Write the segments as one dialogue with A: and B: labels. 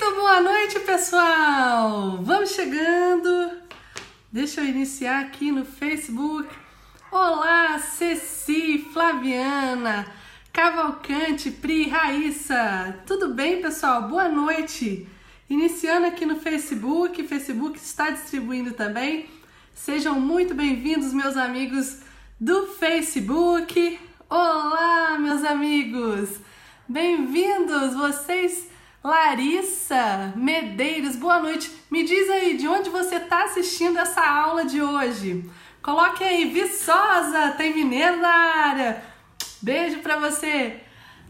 A: Muito boa noite, pessoal! Vamos chegando. Deixa eu iniciar aqui no Facebook. Olá, Ceci, Flaviana, Cavalcante, Pri, Raíssa. Tudo bem, pessoal? Boa noite. Iniciando aqui no Facebook. O Facebook está distribuindo também. Sejam muito bem-vindos, meus amigos do Facebook. Olá, meus amigos. Bem-vindos, vocês. Larissa Medeiros, boa noite. Me diz aí, de onde você está assistindo essa aula de hoje? Coloque aí, Viçosa, tem mineiro na área. Beijo para você.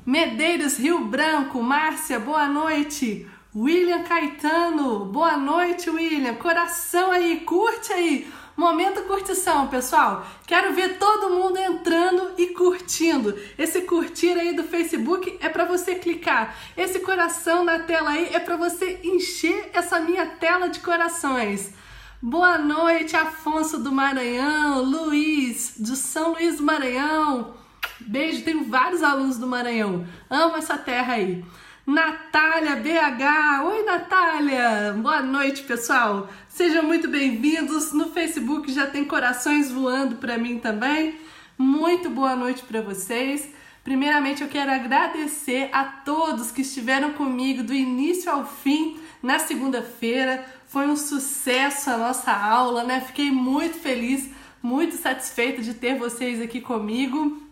A: Medeiros, Rio Branco, Márcia, boa noite. William Caetano, boa noite, William. Coração aí, curte aí. Momento curtição, pessoal. Quero ver todo mundo entrando e curtindo. Esse curtir aí do Facebook é para você clicar. Esse coração na tela aí é para você encher essa minha tela de corações. Boa noite, Afonso do Maranhão, Luiz de São Luís do Maranhão. Beijo, tenho vários alunos do Maranhão. Amo essa terra aí. Natália BH, oi Natália, boa noite pessoal, sejam muito bem-vindos. No Facebook já tem corações voando para mim também. Muito boa noite para vocês. Primeiramente eu quero agradecer a todos que estiveram comigo do início ao fim na segunda-feira. Foi um sucesso a nossa aula, né? Fiquei muito feliz, muito satisfeita de ter vocês aqui comigo.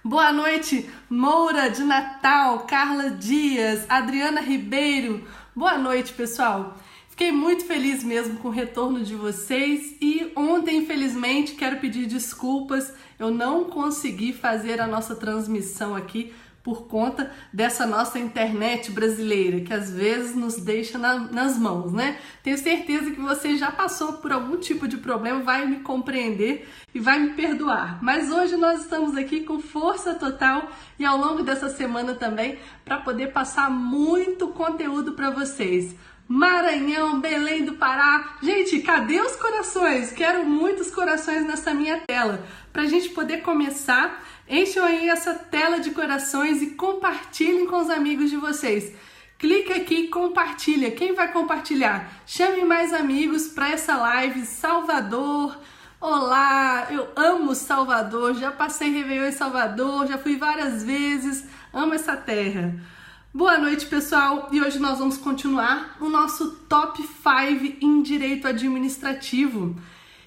A: Boa noite, Moura de Natal, Carla Dias, Adriana Ribeiro. Boa noite, pessoal. Fiquei muito feliz mesmo com o retorno de vocês e ontem, infelizmente, quero pedir desculpas. Eu não consegui fazer a nossa transmissão aqui por conta dessa nossa internet brasileira, que às vezes nos deixa nas mãos, né? Tenho certeza que você já passou por algum tipo de problema, vai me compreender e vai me perdoar. Mas hoje nós estamos aqui com força total e ao longo dessa semana também para poder passar muito conteúdo para vocês. Maranhão, Belém do Pará. Gente, cadê os corações? Quero muitos corações nessa minha tela para a gente poder começar. Enchem aí essa tela de corações e compartilhem com os amigos de vocês. Clica aqui e compartilha. Quem vai compartilhar? Chame mais amigos para essa live. Salvador. Olá, eu amo Salvador. Já passei Réveillon em Salvador, já fui várias vezes. Amo essa terra. Boa noite, pessoal. E hoje nós vamos continuar o nosso Top 5 em Direito Administrativo.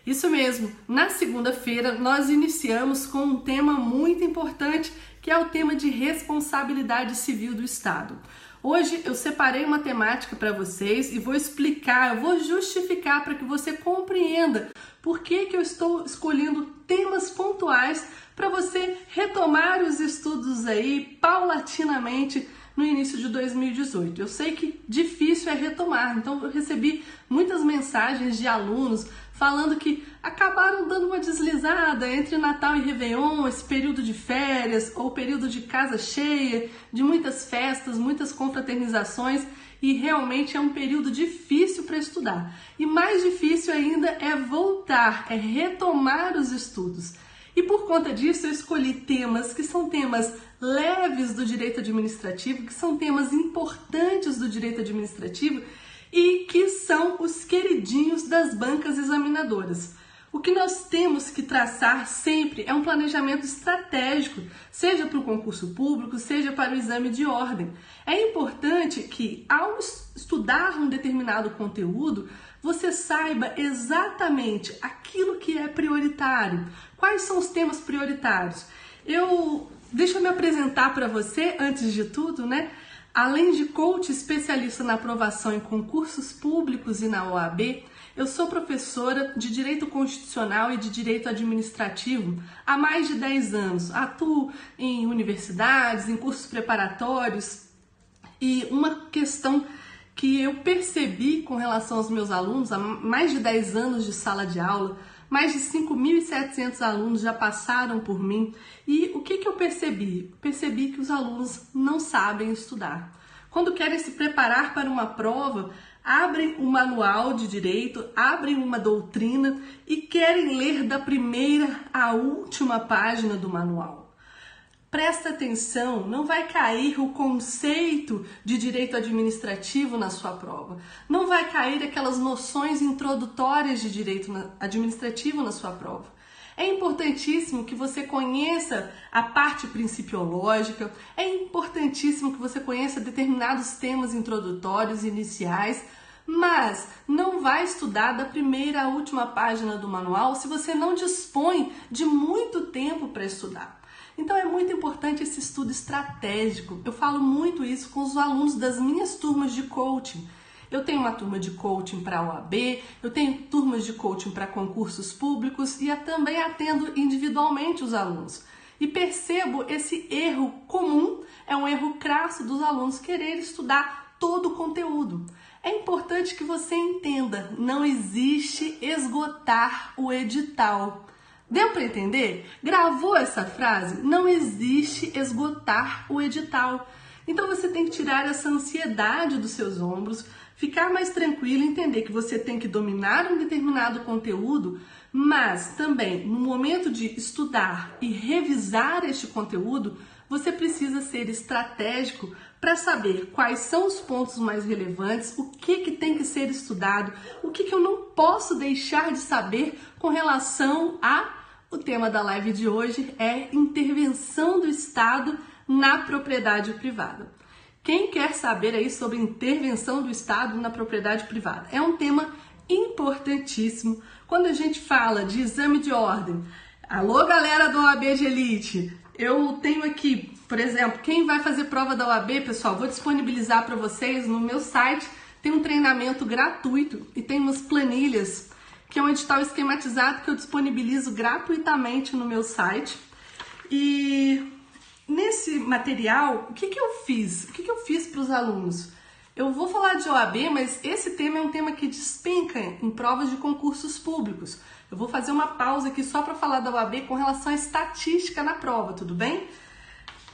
A: Isso mesmo, na segunda-feira nós iniciamos com um tema muito importante, que é o tema de responsabilidade civil do Estado. Hoje eu separei uma temática para vocês e vou explicar, eu vou justificar para que você compreenda por que eu estou escolhendo temas pontuais para você retomar os estudos aí paulatinamente no início de 2018. Eu sei que difícil é retomar, então eu recebi muitas mensagens de alunos falando que acabaram dando uma deslizada entre Natal e Réveillon, esse período de férias ou período de casa cheia, de muitas festas, muitas confraternizações, e realmente é um período difícil para estudar. E mais difícil ainda é voltar, é retomar os estudos. E por conta disso eu escolhi temas que são temas leves do direito administrativo, que são temas importantes do direito administrativo e que são os queridinhos das bancas examinadoras. O que nós temos que traçar sempre é um planejamento estratégico, seja para o concurso público, seja para o exame de ordem. É importante que, ao estudar um determinado conteúdo, você saiba exatamente aquilo que é prioritário. Quais são os temas prioritários? Deixa eu me apresentar para você, antes de tudo, né? Além de coach especialista na aprovação em concursos públicos e na OAB, eu sou professora de Direito Constitucional e de Direito Administrativo há mais de 10 anos. Atuo em universidades, em cursos preparatórios, e uma questão que eu percebi com relação aos meus alunos, há mais de 10 anos de sala de aula, mais de 5.700 alunos já passaram por mim. E o que eu percebi? Percebi que os alunos não sabem estudar. Quando querem se preparar para uma prova, abrem um manual de direito, abrem uma doutrina e querem ler da primeira à última página do manual. Presta atenção, não vai cair o conceito de direito administrativo na sua prova. Não vai cair aquelas noções introdutórias de direito administrativo na sua prova. É importantíssimo que você conheça a parte principiológica, é importantíssimo que você conheça determinados temas introdutórios iniciais, mas não vai estudar da primeira à última página do manual se você não dispõe de muito tempo para estudar. Então é muito importante esse estudo estratégico. Eu falo muito isso com os alunos das minhas turmas de coaching. Eu tenho uma turma de coaching para a OAB, eu tenho turmas de coaching para concursos públicos e eu também atendo individualmente os alunos. E percebo esse erro comum, é um erro crasso dos alunos querer estudar todo o conteúdo. É importante que você entenda, não existe esgotar o edital. Deu para entender? Gravou essa frase? Não existe esgotar o edital. Então você tem que tirar essa ansiedade dos seus ombros, ficar mais tranquilo, entender que você tem que dominar um determinado conteúdo, mas também no momento de estudar e revisar este conteúdo, você precisa ser estratégico para saber quais são os pontos mais relevantes, o que tem que ser estudado, o que eu não posso deixar de saber com relação o tema da live de hoje é intervenção do Estado na propriedade privada. Quem quer saber aí sobre intervenção do Estado na propriedade privada? É um tema importantíssimo. Quando a gente fala de exame de ordem, alô galera da OAB de Elite, eu tenho aqui, por exemplo, quem vai fazer prova da OAB, pessoal, vou disponibilizar para vocês no meu site, tem um treinamento gratuito e tem umas planilhas, que é um edital esquematizado que eu disponibilizo gratuitamente no meu site. E nesse material, o que eu fiz? O que eu fiz para os alunos? Eu vou falar de OAB, mas esse tema é um tema que despenca em provas de concursos públicos. Eu vou fazer uma pausa aqui só para falar da OAB com relação à estatística na prova, tudo bem?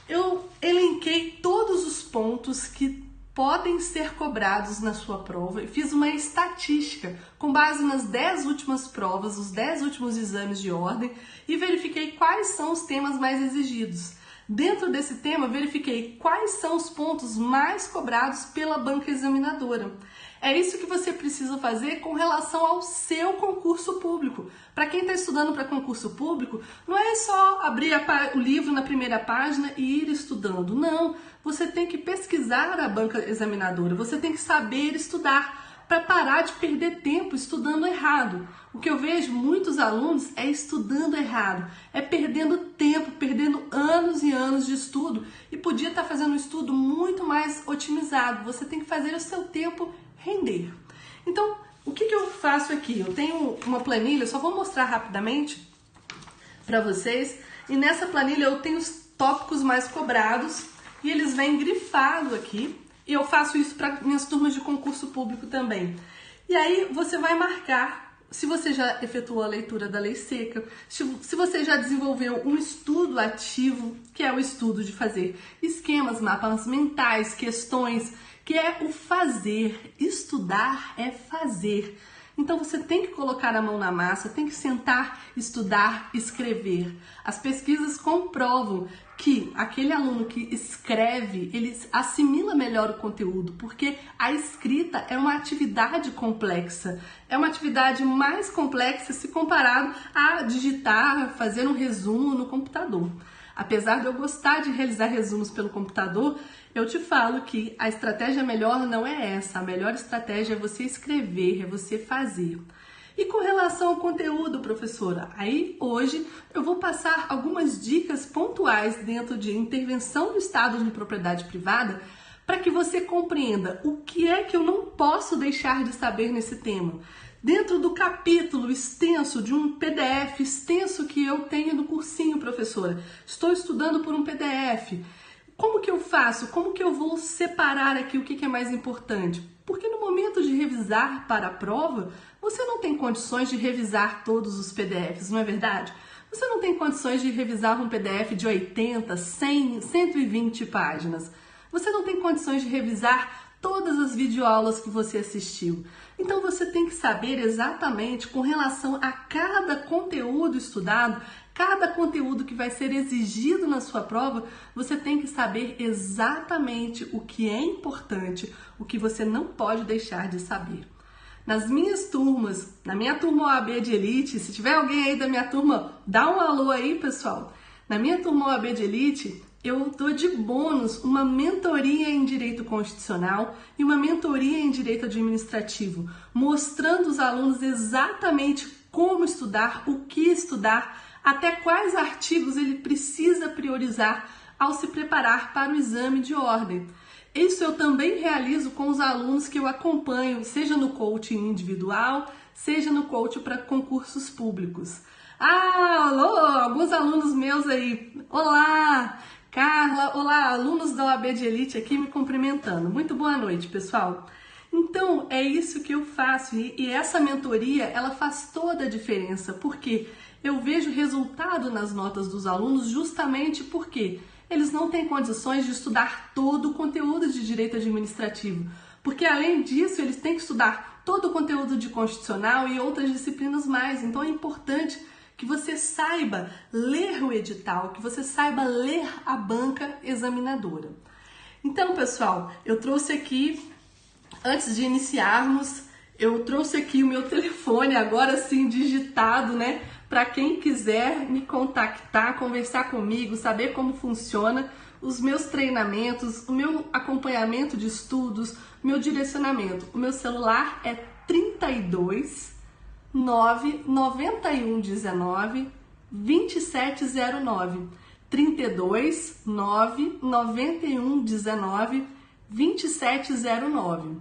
A: Eu elenquei todos os pontos que podem ser cobrados na sua prova e fiz uma estatística com base nas 10 últimas provas, os 10 últimos exames de ordem e verifiquei quais são os temas mais exigidos. Dentro desse tema, verifiquei quais são os pontos mais cobrados pela banca examinadora. É isso que você precisa fazer com relação ao seu concurso público. Para quem está estudando para concurso público, não é só abrir o livro na primeira página e ir estudando. Não, você tem que pesquisar a banca examinadora, você tem que saber estudar para parar de perder tempo estudando errado. O que eu vejo muitos alunos é estudando errado, é perdendo tempo, perdendo anos e anos de estudo e podia estar fazendo um estudo muito mais otimizado. Você tem que fazer o seu tempo render. Então, o que eu faço aqui? Eu tenho uma planilha, só vou mostrar rapidamente para vocês. E nessa planilha eu tenho os tópicos mais cobrados e eles vêm grifados aqui. E eu faço isso para minhas turmas de concurso público também. E aí você vai marcar se você já efetuou a leitura da lei seca, se você já desenvolveu um estudo ativo, que é o estudo de fazer esquemas, mapas mentais, questões, que é o fazer. Estudar é fazer. Então você tem que colocar a mão na massa, tem que sentar, estudar, escrever. As pesquisas comprovam que aquele aluno que escreve, ele assimila melhor o conteúdo, porque a escrita é uma atividade complexa. É uma atividade mais complexa se comparado a digitar, fazer um resumo no computador. Apesar de eu gostar de realizar resumos pelo computador, eu te falo que a estratégia melhor não é essa. A melhor estratégia é você escrever, é você fazer. E com relação ao conteúdo, professora, aí hoje eu vou passar algumas dicas pontuais dentro de intervenção do Estado em propriedade privada para que você compreenda o que é que eu não posso deixar de saber nesse tema. Dentro do capítulo extenso de um PDF extenso que eu tenho no cursinho, professora, estou estudando por um PDF. Como que eu faço? Como que eu vou separar aqui o que é mais importante? Porque no momento de revisar para a prova, você não tem condições de revisar todos os PDFs, não é verdade? Você não tem condições de revisar um PDF de 80, 100, 120 páginas. Você não tem condições de revisar todas as videoaulas que você assistiu. Então você tem que saber exatamente com relação a cada conteúdo estudado, cada conteúdo que vai ser exigido na sua prova, você tem que saber exatamente o que é importante, o que você não pode deixar de saber. Nas minhas turmas, na minha turma OAB de Elite, se tiver alguém aí da minha turma, dá um alô aí, pessoal. Na minha turma OAB de Elite, eu dou de bônus uma mentoria em Direito Constitucional e uma mentoria em Direito Administrativo, mostrando os alunos exatamente como estudar, o que estudar, até quais artigos ele precisa priorizar ao se preparar para o exame de ordem. Isso eu também realizo com os alunos que eu acompanho, seja no coaching individual, seja no coaching para concursos públicos. Alô, alguns alunos meus aí. Olá, Carla, olá, alunos da OAB de Elite aqui me cumprimentando. Muito boa noite, pessoal. Então, é isso que eu faço e essa mentoria, ela faz toda a diferença, porque eu vejo resultado nas notas dos alunos justamente porque eles não têm condições de estudar todo o conteúdo de direito administrativo, porque além disso eles têm que estudar todo o conteúdo de constitucional e outras disciplinas mais. Então é importante que você saiba ler o edital, que você saiba ler a banca examinadora. Então, pessoal, eu trouxe aqui, antes de iniciarmos, eu trouxe aqui o meu telefone, agora sim digitado, né? Para quem quiser me contactar, conversar comigo, saber como funciona os meus treinamentos, o meu acompanhamento de estudos, meu direcionamento. O meu celular é 32 991 19 2709. 32 991 19 2709.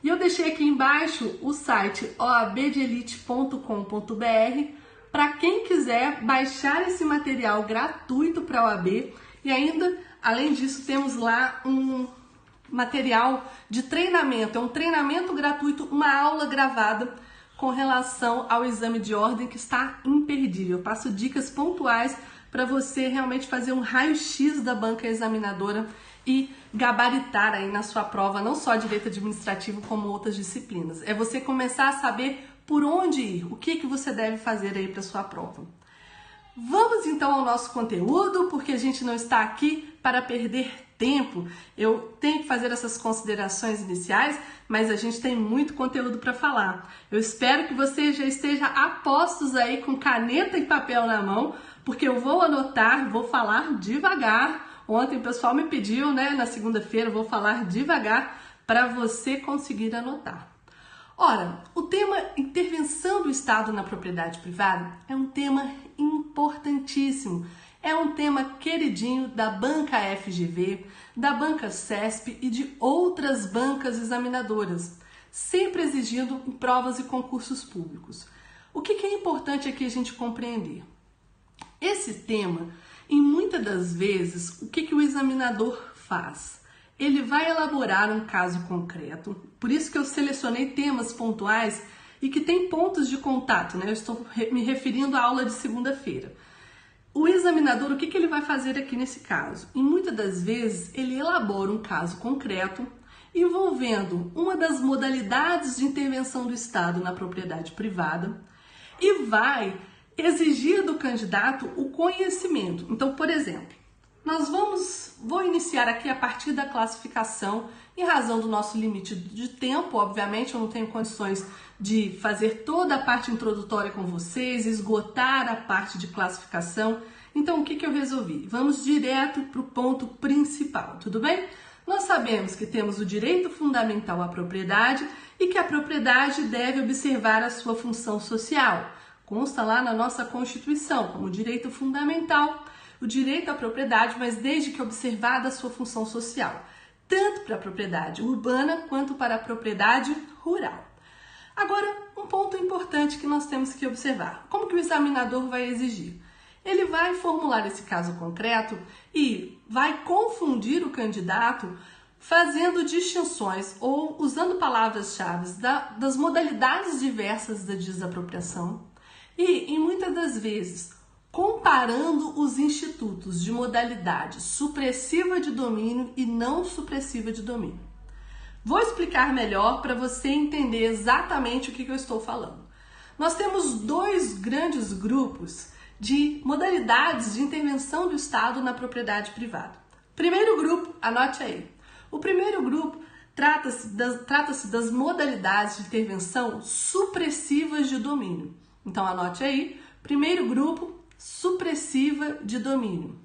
A: E eu deixei aqui embaixo o site oabdelite.com.br para quem quiser baixar esse material gratuito para a OAB. E ainda, além disso, temos lá um material de treinamento, é um treinamento gratuito, uma aula gravada com relação ao exame de ordem que está imperdível. Eu passo dicas pontuais para você realmente fazer um raio-x da banca examinadora e gabaritar aí na sua prova, não só direito administrativo, como outras disciplinas. É você começar a saber por onde ir, o que você deve fazer aí para sua prova. Vamos então ao nosso conteúdo, porque a gente não está aqui para perder tempo. Eu tenho que fazer essas considerações iniciais, mas a gente tem muito conteúdo para falar. Eu espero que você já esteja a postos aí com caneta e papel na mão, porque eu vou anotar, vou falar devagar. Ontem o pessoal me pediu, né, na segunda-feira, eu vou falar devagar para você conseguir anotar. Ora, o tema intervenção do Estado na propriedade privada é um tema importantíssimo. É um tema queridinho da banca FGV, da banca CESP e de outras bancas examinadoras, sempre exigindo em provas e concursos públicos. O que é importante aqui a gente compreender? Esse tema, em muitas das vezes, o que o examinador faz? Ele vai elaborar um caso concreto, por isso que eu selecionei temas pontuais e que tem pontos de contato, né? Eu estou me referindo à aula de segunda-feira. O examinador, o que ele vai fazer aqui nesse caso? E muitas das vezes ele elabora um caso concreto envolvendo uma das modalidades de intervenção do Estado na propriedade privada e vai exigir do candidato o conhecimento. Então, por exemplo, vou iniciar aqui a partir da classificação, em razão do nosso limite de tempo, obviamente eu não tenho condições de fazer toda a parte introdutória com vocês, esgotar a parte de classificação, então o que eu resolvi? Vamos direto para o ponto principal, tudo bem? Nós sabemos que temos o direito fundamental à propriedade e que a propriedade deve observar a sua função social, consta lá na nossa Constituição como direito fundamental, o direito à propriedade, mas desde que observada a sua função social, tanto para a propriedade urbana quanto para a propriedade rural. Agora, um ponto importante que nós temos que observar. Como que o examinador vai exigir? Ele vai formular esse caso concreto e vai confundir o candidato fazendo distinções ou usando palavras-chave das modalidades diversas da desapropriação e, em muitas das vezes, comparando os institutos de modalidade supressiva de domínio e não supressiva de domínio. Vou explicar melhor para você entender exatamente o que eu estou falando. Nós temos dois grandes grupos de modalidades de intervenção do Estado na propriedade privada. Primeiro grupo, anote aí. O primeiro grupo trata-se das modalidades de intervenção supressivas de domínio. Então, anote aí. Primeiro grupo, supressiva de domínio.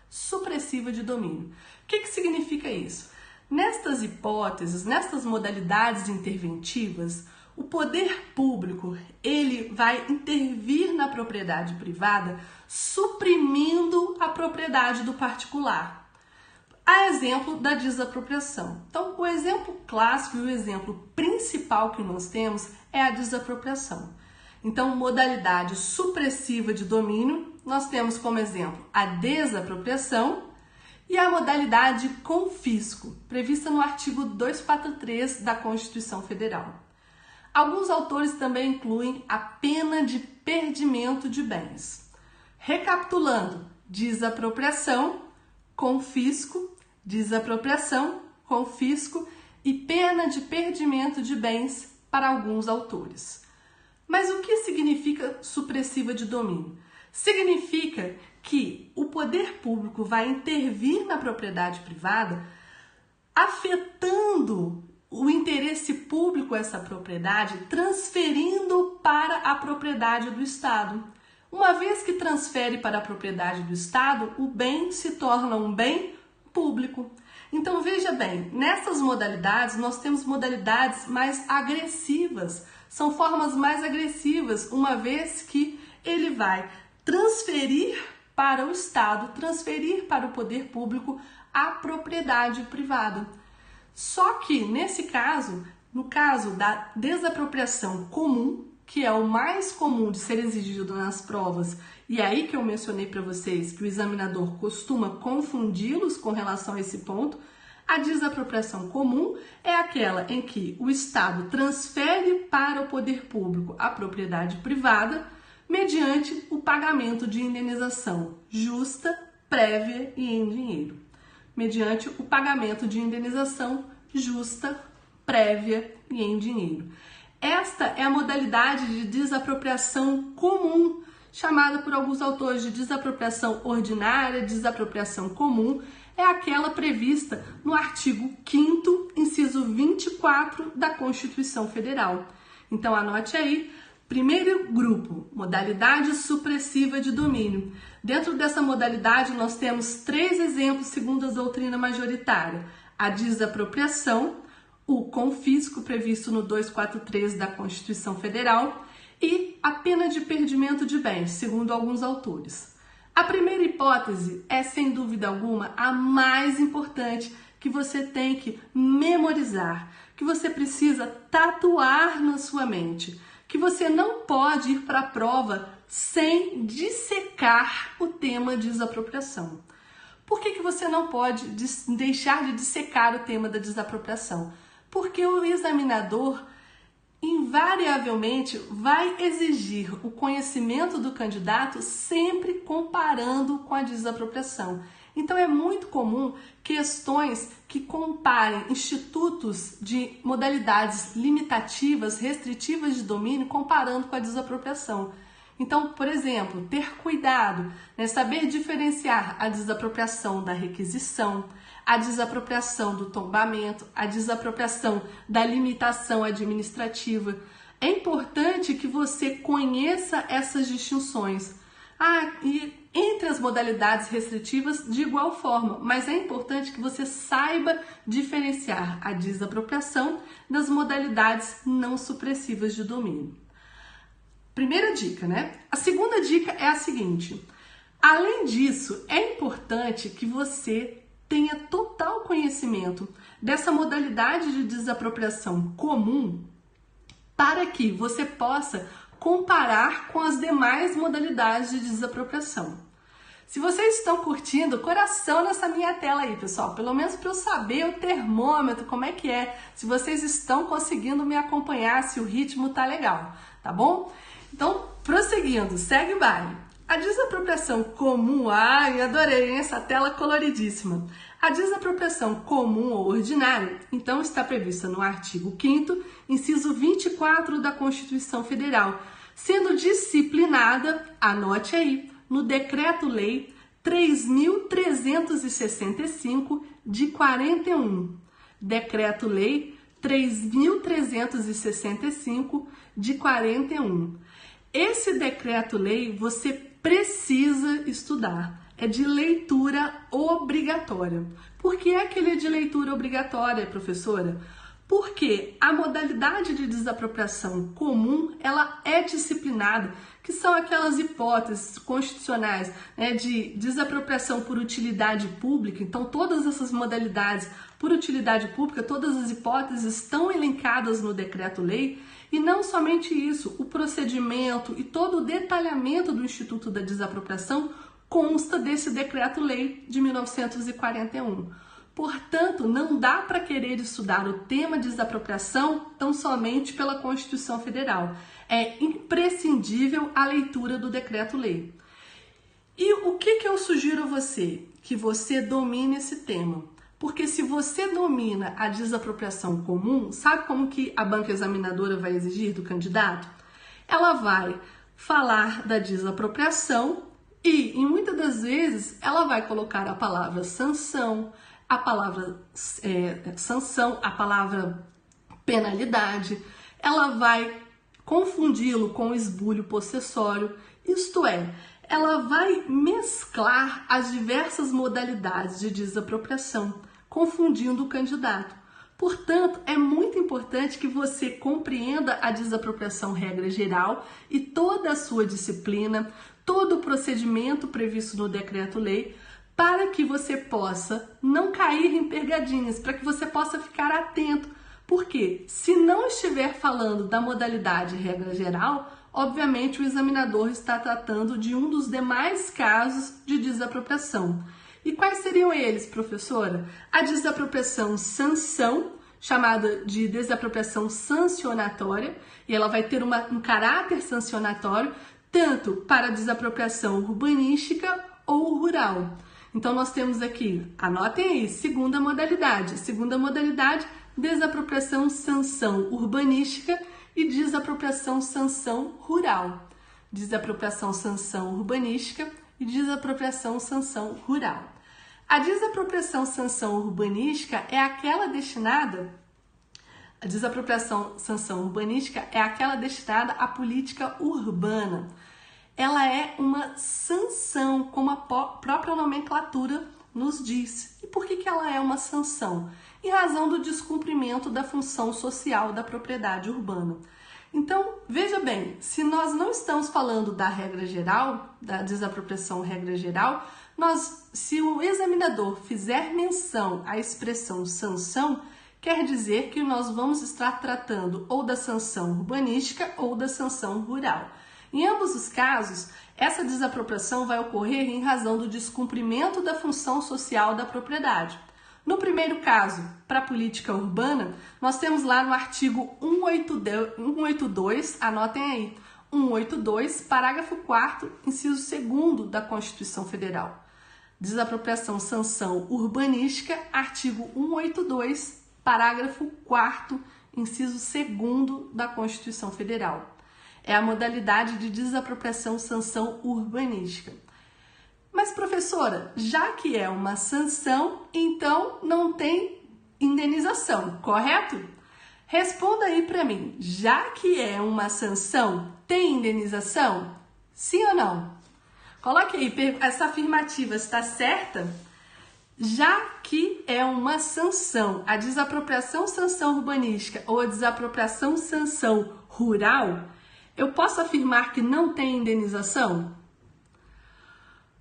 A: Supressiva de domínio. O que significa isso? Nestas hipóteses, nestas modalidades interventivas, o poder público, ele vai intervir na propriedade privada, suprimindo a propriedade do particular. A exemplo da desapropriação. Então, o exemplo clássico e o exemplo principal que nós temos é a desapropriação. Então, modalidade supressiva de domínio, nós temos como exemplo a desapropriação e a modalidade confisco, prevista no artigo 243 da Constituição Federal. Alguns autores também incluem a pena de perdimento de bens. Recapitulando, desapropriação, confisco, desapropriação, confisco e pena de perdimento de bens para alguns autores. Mas o que significa supressiva de domínio? Significa que o poder público vai intervir na propriedade privada, afetando o interesse público a essa propriedade, transferindo para a propriedade do Estado. Uma vez que transfere para a propriedade do Estado, o bem se torna um bem público. Então, veja bem, nessas modalidades, nós temos modalidades mais agressivas, são formas mais agressivas, uma vez que ele vai transferir para o Estado, transferir para o poder público a propriedade privada. Só que, nesse caso, no caso da desapropriação comum, que é o mais comum de ser exigido nas provas, e é aí que eu mencionei para vocês que o examinador costuma confundi-los com relação a esse ponto, a desapropriação comum é aquela em que o Estado transfere para o poder público a propriedade privada mediante o pagamento de indenização justa, prévia e em dinheiro. Mediante o pagamento de indenização justa, prévia e em dinheiro. Esta é a modalidade de desapropriação comum, chamada por alguns autores de desapropriação ordinária, desapropriação comum, é aquela prevista no artigo 5º, inciso 24 da Constituição Federal. Então, anote aí. Primeiro grupo, modalidade supressiva de domínio. Dentro dessa modalidade, nós temos 3 exemplos segundo a doutrina majoritária. A desapropriação, o confisco previsto no 243 da Constituição Federal e a pena de perdimento de bens, segundo alguns autores. A primeira hipótese é, sem dúvida alguma, a mais importante que você tem que memorizar, que você precisa tatuar na sua mente, que você não pode ir para a prova sem dissecar o tema desapropriação. Por que você não pode deixar de dissecar o tema da desapropriação? Porque o examinador invariavelmente vai exigir o conhecimento do candidato sempre comparando com a desapropriação. Então é muito comum questões que comparem institutos de modalidades limitativas, restritivas de domínio, comparando com a desapropriação. Então, por exemplo, ter cuidado, saber diferenciar a desapropriação da requisição, a desapropriação do tombamento, a desapropriação da limitação administrativa. É importante que você conheça essas distinções. E entre as modalidades restritivas, de igual forma, mas é importante que você saiba diferenciar a desapropriação das modalidades não supressivas de domínio. Primeira dica, A segunda dica é a seguinte: além disso, é importante que você tenha total conhecimento dessa modalidade de desapropriação comum para que você possa comparar com as demais modalidades de desapropriação. Se vocês estão curtindo, coração nessa minha tela aí, pessoal, pelo menos para eu saber o termômetro, como é que é, se vocês estão conseguindo me acompanhar, se o ritmo tá legal, tá bom? Então, prosseguindo, segue o baile. A desapropriação comum, ai, adorei essa tela coloridíssima. A desapropriação comum ou ordinária, então, está prevista no artigo 5º, inciso 24 da Constituição Federal, sendo disciplinada, anote aí, no Decreto-Lei 3.365 de 41. Decreto-Lei 3.365 de 41. Esse decreto-lei você precisa estudar. É de leitura obrigatória. Por que é que ele é de leitura obrigatória, professora? Porque a modalidade de desapropriação comum, ela é disciplinada, que são aquelas hipóteses constitucionais, né, de desapropriação por utilidade pública. Então, todas essas modalidades por utilidade pública, todas as hipóteses estão elencadas no decreto-lei. E não somente isso, o procedimento e todo o detalhamento do Instituto da Desapropriação consta desse decreto-lei de 1941. Portanto, não dá para querer estudar o tema desapropriação tão somente pela Constituição Federal. É imprescindível a leitura do decreto-lei. E o que eu sugiro a você? Que você domine esse tema. Porque se você domina a desapropriação comum, sabe como que a banca examinadora vai exigir do candidato? Ela vai falar da desapropriação e, em muitas das vezes, ela vai colocar a palavra sanção, a palavra sanção, a palavra penalidade, ela vai confundi-lo com esbulho possessório, isto é, ela vai mesclar as diversas modalidades de desapropriação, confundindo o candidato. Portanto, é muito importante que você compreenda a desapropriação regra geral e toda a sua disciplina, todo o procedimento previsto no decreto-lei, para que você possa não cair em pegadinhas, para que você possa ficar atento. Porque se não estiver falando da modalidade regra geral, obviamente o examinador está tratando de um dos demais casos de desapropriação. E quais seriam eles, professora? A desapropriação sanção, chamada de desapropriação sancionatória, e ela vai ter um caráter sancionatório, tanto para a desapropriação urbanística ou rural. Então, nós temos aqui, anotem aí, segunda modalidade, desapropriação sanção urbanística e desapropriação sanção rural. Desapropriação sanção urbanística e desapropriação sanção rural. A desapropriação sanção urbanística é aquela destinada, à política urbana. Ela é uma sanção, como a própria nomenclatura nos diz. E por que ela é uma sanção? Em razão do descumprimento da função social da propriedade urbana. Então, veja bem, se nós não estamos falando da regra geral, da desapropriação regra geral, se o examinador fizer menção à expressão sanção, quer dizer que nós vamos estar tratando ou da sanção urbanística ou da sanção rural. Em ambos os casos, essa desapropriação vai ocorrer em razão do descumprimento da função social da propriedade. No primeiro caso, para a política urbana, nós temos lá no artigo 182, anotem aí, 182, parágrafo 4º, inciso 2º da Constituição Federal. Desapropriação sanção urbanística, artigo 182, parágrafo 4º, inciso 2º da Constituição Federal. É a modalidade de desapropriação sanção urbanística. Mas, professora, já que é uma sanção, então não tem indenização, correto? Responda aí para mim, já que é uma sanção, tem indenização? Sim ou não? Coloque aí, essa afirmativa está certa? Já que é uma sanção, a desapropriação sanção urbanística ou a desapropriação sanção rural, eu posso afirmar que não tem indenização?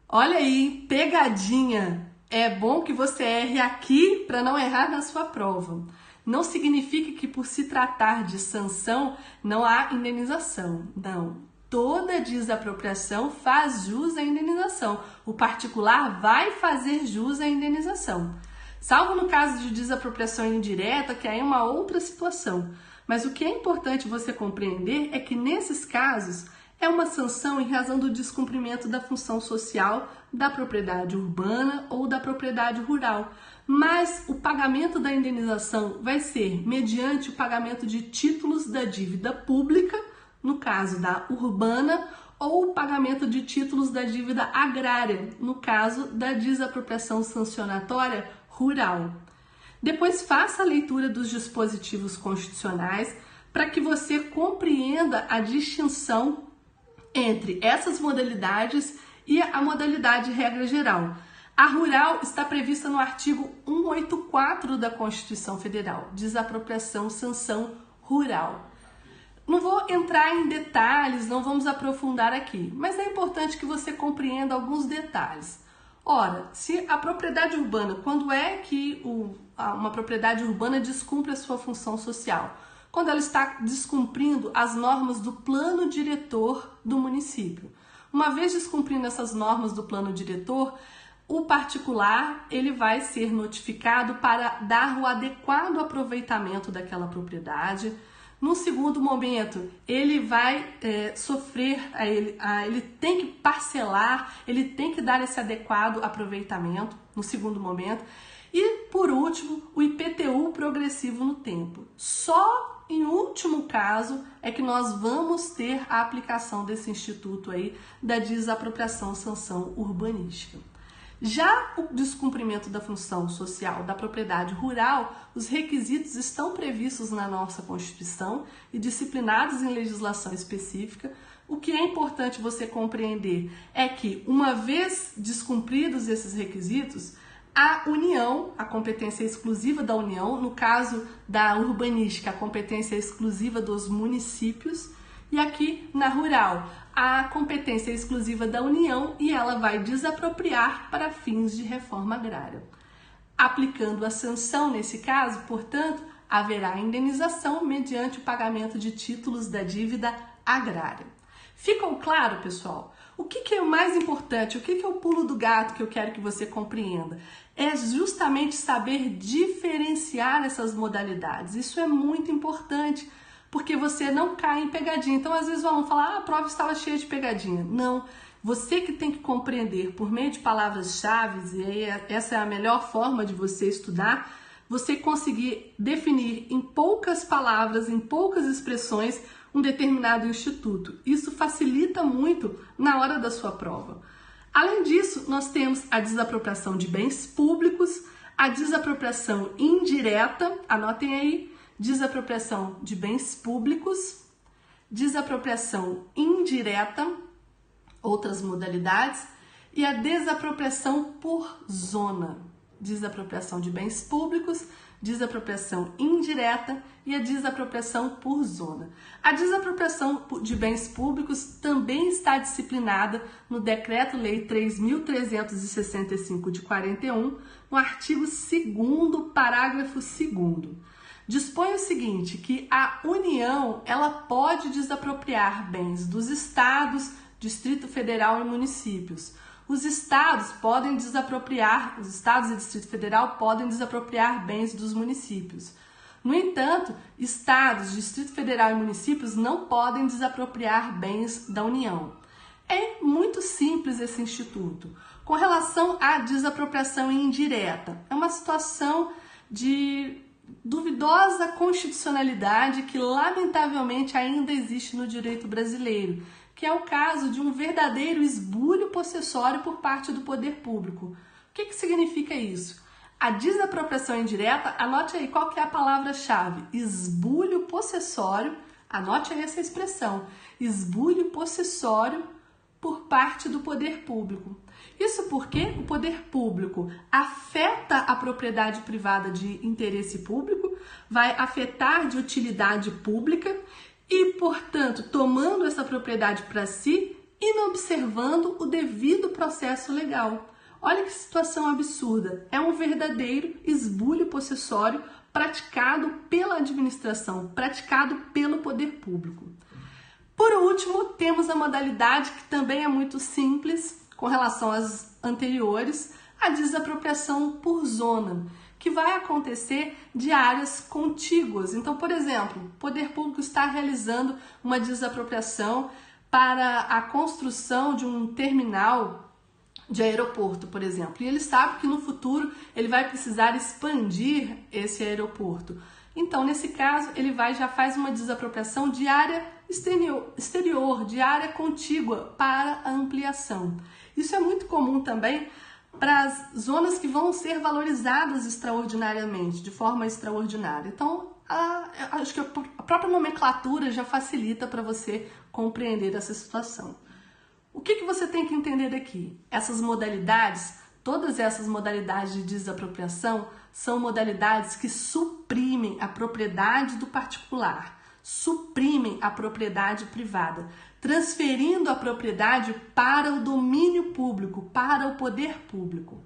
A: Olha aí, pegadinha. É bom que você erre aqui para não errar na sua prova. Não significa que por se tratar de sanção não há indenização. Não. Toda desapropriação faz jus à indenização. O particular vai fazer jus à indenização. Salvo no caso de desapropriação indireta, que aí é uma outra situação. Mas o que é importante você compreender é que nesses casos É uma sanção em razão do descumprimento da função social da propriedade urbana ou da propriedade rural, mas o pagamento da indenização vai ser mediante o pagamento de títulos da dívida pública, no caso da urbana, ou o pagamento de títulos da dívida agrária, no caso da desapropriação sancionatória rural. Depois faça a leitura dos dispositivos constitucionais para que você compreenda a distinção entre essas modalidades e a modalidade regra geral. A rural está prevista no artigo 184 da Constituição Federal, desapropriação, sanção rural. Não vou entrar em detalhes, não vamos aprofundar aqui, mas é importante que você compreenda alguns detalhes. Ora, se a propriedade urbana, quando é que uma propriedade urbana descumpre a sua função social? Quando ela está descumprindo as normas do plano diretor do município. Uma vez descumprindo essas normas do plano diretor, o particular ele vai ser notificado para dar o adequado aproveitamento daquela propriedade. No segundo momento, ele vai sofrer, ele tem que parcelar, ele tem que dar esse adequado aproveitamento no segundo momento. E, por último, o IPTU progressivo no tempo. Só em último caso é que nós vamos ter a aplicação desse instituto aí da desapropriação sanção urbanística. Já o descumprimento da função social da propriedade rural, os requisitos estão previstos na nossa Constituição e disciplinados em legislação específica. O que é importante você compreender é que, uma vez descumpridos esses requisitos, a União, a competência exclusiva da União, no caso da urbanística, a competência exclusiva dos municípios, e aqui na rural, a competência exclusiva da União e ela vai desapropriar para fins de reforma agrária. Aplicando a sanção nesse caso, portanto, haverá indenização mediante o pagamento de títulos da dívida agrária. Ficou claro, pessoal? O que é o mais importante? O que é o pulo do gato que eu quero que você compreenda? É justamente saber diferenciar essas modalidades. Isso é muito importante, porque você não cai em pegadinha. Então, às vezes, vão falar, a prova estava cheia de pegadinha. Não, você que tem que compreender por meio de palavras-chave, e aí essa é a melhor forma de você estudar, você conseguir definir em poucas palavras, em poucas expressões, um determinado instituto. Isso facilita muito na hora da sua prova. Além disso, nós temos a desapropriação de bens públicos, a desapropriação indireta, anotem aí, desapropriação de bens públicos, desapropriação indireta, outras modalidades, e a desapropriação por zona, desapropriação de bens públicos, desapropriação indireta e a desapropriação por zona. A desapropriação de bens públicos também está disciplinada no Decreto-Lei 3.365 de 41, no artigo 2º, parágrafo 2º. Dispõe o seguinte, que a União ela pode desapropriar bens dos estados, Distrito Federal e municípios. Os estados e Distrito Federal podem desapropriar bens dos municípios. No entanto, estados, Distrito Federal e municípios não podem desapropriar bens da União. É muito simples esse instituto. Com relação à desapropriação indireta, é uma situação de duvidosa constitucionalidade que lamentavelmente ainda existe no direito brasileiro, que é o caso de um verdadeiro esbulho possessório por parte do poder público. O que significa isso? A desapropriação indireta, anote aí qual que é a palavra-chave, esbulho possessório, anote aí essa expressão, esbulho possessório por parte do poder público. Isso porque o poder público afeta a propriedade privada de interesse público, vai afetar de utilidade pública e, portanto, tomando essa propriedade para si e não observando o devido processo legal. Olha que situação absurda. É um verdadeiro esbulho possessório praticado pela administração, praticado pelo poder público. Por último, temos a modalidade que também é muito simples com relação às anteriores, a desapropriação por zona, que vai acontecer de áreas contíguas. Então, por exemplo, o poder público está realizando uma desapropriação para a construção de um terminal de aeroporto, por exemplo. E ele sabe que no futuro ele vai precisar expandir esse aeroporto. Então, nesse caso, ele já faz uma desapropriação de área exterior, de área contígua para a ampliação. Isso é muito comum também para as zonas que vão ser valorizadas extraordinariamente, de forma extraordinária. Então, acho que a própria nomenclatura já facilita para você compreender essa situação. O que você tem que entender daqui? Essas modalidades, todas essas modalidades de desapropriação, são modalidades que suprimem a propriedade do particular, suprimem a propriedade privada, transferindo a propriedade para o domínio público, para o poder público.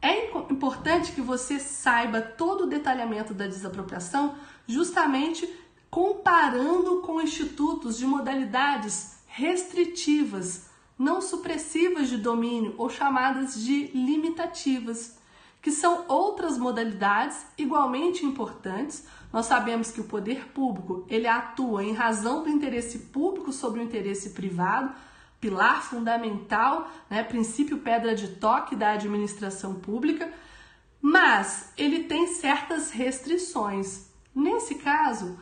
A: É importante que você saiba todo o detalhamento da desapropriação, justamente comparando com institutos de modalidades restritivas, não supressivas de domínio ou chamadas de limitativas, que são outras modalidades igualmente importantes. Nós sabemos que o poder público ele atua em razão do interesse público sobre o interesse privado, pilar fundamental, princípio pedra de toque da administração pública, mas ele tem certas restrições. Nesse caso,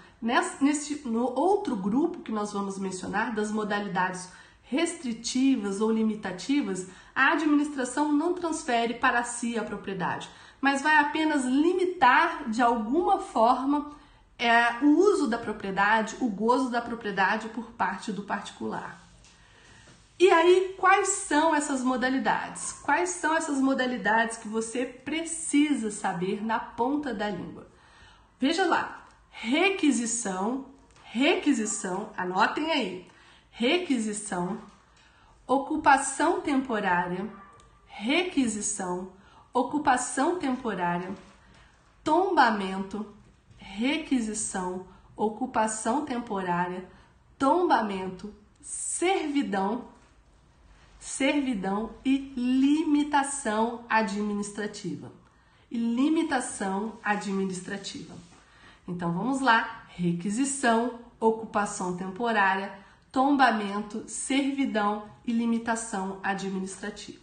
A: no outro grupo que nós vamos mencionar, das modalidades restritivas ou limitativas, a administração não transfere para si a propriedade, mas vai apenas limitar de alguma forma o uso da propriedade, o gozo da propriedade por parte do particular. E aí, quais são essas modalidades? Quais são essas modalidades que você precisa saber na ponta da língua? Veja lá, requisição, anotem aí, requisição, ocupação temporária, requisição, ocupação temporária, tombamento, requisição, ocupação temporária, tombamento, servidão e limitação administrativa. Então vamos lá, requisição, ocupação temporária, tombamento, servidão e limitação administrativa.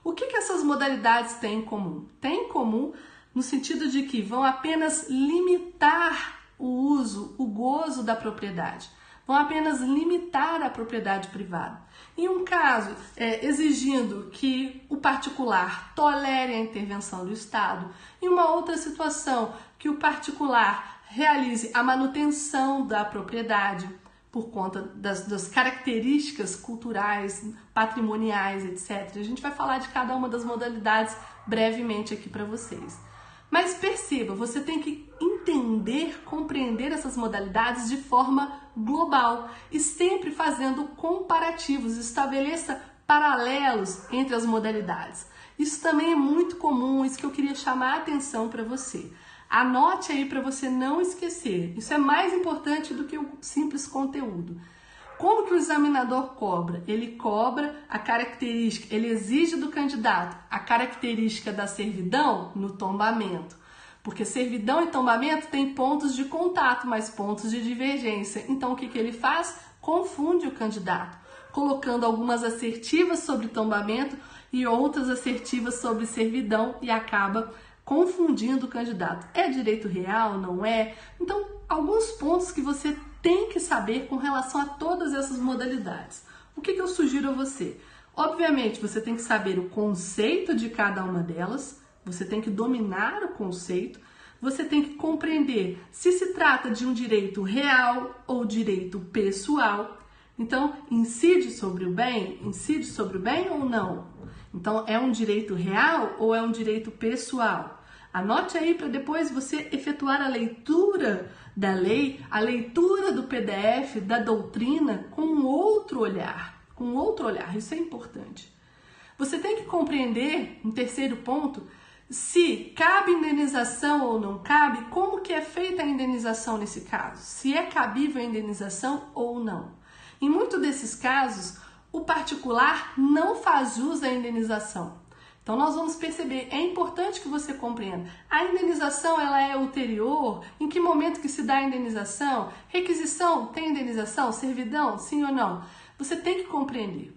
A: O que essas modalidades têm em comum? Têm em comum no sentido de que vão apenas limitar o uso, o gozo da propriedade. Vão apenas limitar a propriedade privada. Em um caso, exigindo que o particular tolere a intervenção do Estado. Em uma outra situação, que o particular realize a manutenção da propriedade por conta das características culturais, patrimoniais, etc. A gente vai falar de cada uma das modalidades brevemente aqui para vocês. Mas perceba, você tem que entender, compreender essas modalidades de forma global e sempre fazendo comparativos, estabeleça paralelos entre as modalidades. Isso também é muito comum, isso que eu queria chamar a atenção para você. Anote aí para você não esquecer. Isso é mais importante do que o simples conteúdo. Como que o examinador cobra? Ele cobra a característica, ele exige do candidato a característica da servidão no tombamento. Porque servidão e tombamento têm pontos de contato, mas pontos de divergência. Então o que ele faz? Confunde o candidato, colocando algumas assertivas sobre tombamento e outras assertivas sobre servidão e acaba confundindo o candidato. É direito real? Não é? Então, alguns pontos que você tem que saber com relação a todas essas modalidades. O que eu sugiro a você? Obviamente, você tem que saber o conceito de cada uma delas, você tem que dominar o conceito, você tem que compreender se trata de um direito real ou direito pessoal. Então, incide sobre o bem ou não? Então, é um direito real ou é um direito pessoal? Anote aí para depois você efetuar a leitura da lei, a leitura do PDF, da doutrina, com um outro olhar. Isso é importante. Você tem que compreender, um terceiro ponto, se cabe indenização ou não cabe, como que é feita a indenização nesse caso, se é cabível a indenização ou não. Em muitos desses casos, o particular não faz jus à indenização. Então nós vamos perceber, é importante que você compreenda, a indenização ela é ulterior, em que momento que se dá a indenização, requisição tem indenização, servidão, sim ou não? Você tem que compreender.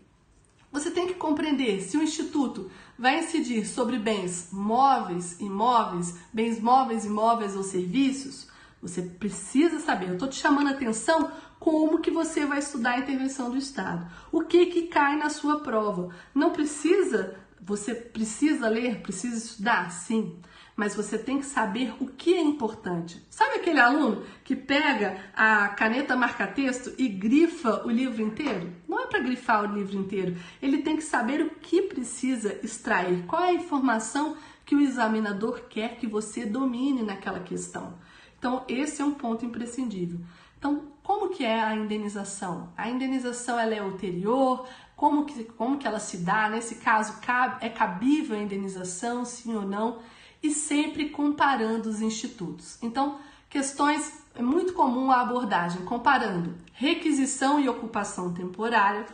A: Você tem que compreender se o Instituto vai incidir sobre bens móveis, imóveis, bens móveis, imóveis ou serviços. Você precisa saber. Eu estou te chamando a atenção como que você vai estudar a intervenção do Estado. O que cai na sua prova. Não precisa, você precisa ler, precisa estudar? Sim. Mas você tem que saber o que é importante. Sabe aquele aluno que pega a caneta marca-texto e grifa o livro inteiro? Não é para grifar o livro inteiro. Ele tem que saber o que precisa extrair. Qual é a informação que o examinador quer que você domine naquela questão. Então, esse é um ponto imprescindível. Então, como que é a indenização? A indenização ela é ulterior? Como que ela se dá? Nesse caso, é cabível a indenização, sim ou não? E sempre comparando os institutos. Então, questões, é muito comum a abordagem, comparando requisição e ocupação temporária.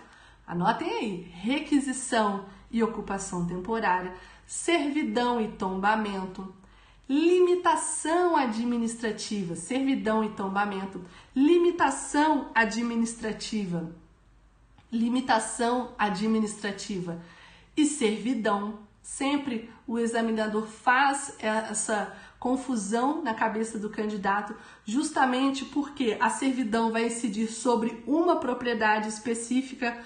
A: Anotem aí, requisição e ocupação temporária, servidão e tombamento, limitação administrativa, servidão e tombamento, limitação administrativa e servidão. Sempre o examinador faz essa confusão na cabeça do candidato, justamente porque a servidão vai incidir sobre uma propriedade específica.